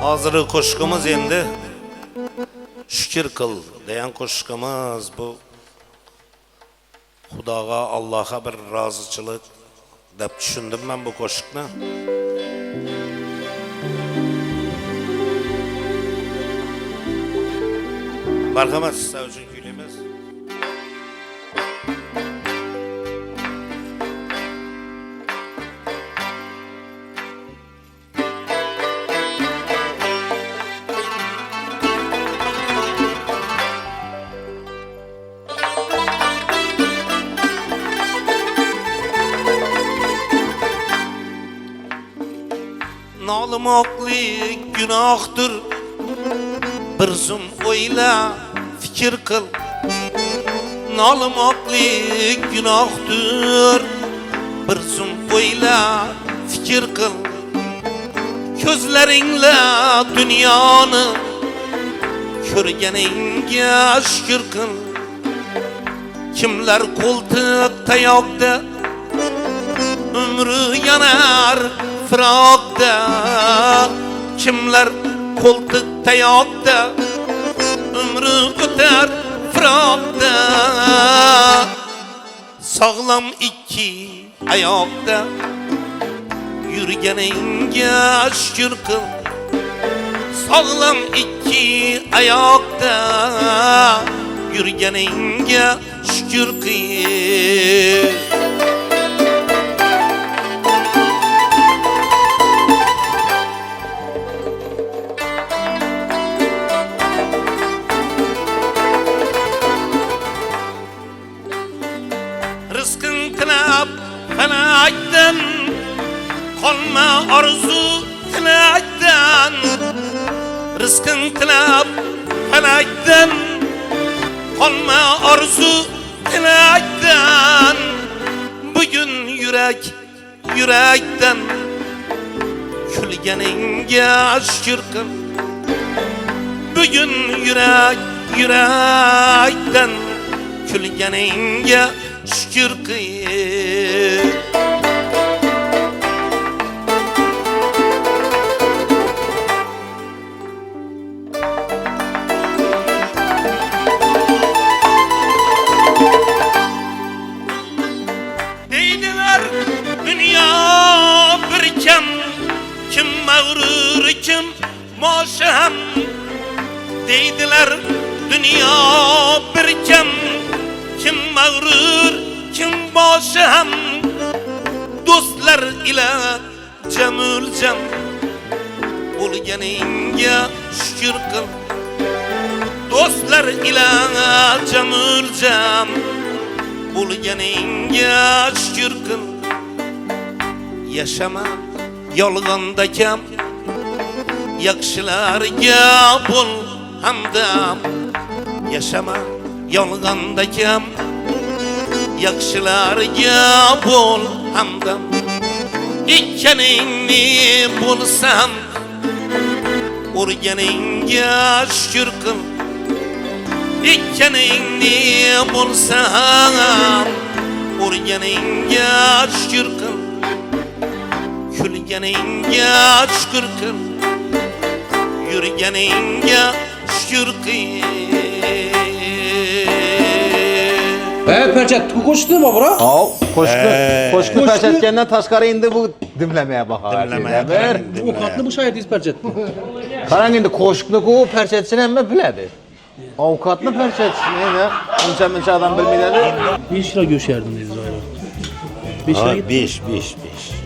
Hazırı koşkumuz endi şükür kıl deyen koşkumuz bu Xudoga Allohga bir rozichilik deb tushundim men bu qo'shiqni. Marhamat, sizlar uchun kuylaymiz. Nolimoqlik gunohdir, bir zum o'yla, fikr qil. Nolimoqlik gunohdir, bir zum o'yla, fikr qil. Ko'zlaringla dunyoni ko'rganingga shukr qil. Kimlar qo'ltiq tayoqda umri yanar firoqda, kimlar qo'ltiq tayoqda umri o'tar firoqda. Sog'lom ikki oyoqda yurganingga shukr qil. Sog'lom ikki oyoqda yurganingga shukr qil. Rizqin tilab falakdan, qolma orzu tilakdan. Rizqin tilab falakdan, qolma orzu tilakdan. Bugun yurak yurakdan kulganingga shukr qil. Bugun yurak yurakdan kulganingga şükür qil. Deydiler dünya bir kem, kim mağrur kim moşam. Deydiler dünya bir kem, kim mağrur kim bosham. Do'stlar ila jamul-jam bo'lganingga shukr qil. Do'stlar ila jamul-jam bo'lganingga shukr qil. Yashama yolg'onda kam, yaxshilarga bo'l hamdam. Yashama yolg'onda kam, yaxshilarga bo'l hamdam. Ikkaningni bo'lsam urganingga shukr qil. Ikkaningni bo'lsam urganingga shukr qil. Kulganingga shukr qil. Yurganingga shukr qil. Perçet qo'shdimi bro? Qo'shni perchetgandan tashqari endi bu dimlamaya baqaver. Ovqatni bu shayet perchet. Qarang endi qo'shni-ku perchetchini hamma biladi. Ovqatni perchetchini uncha adam bilmaydi. 5 lira go'sht yerdim dedi zoyra. 5 lira. 5.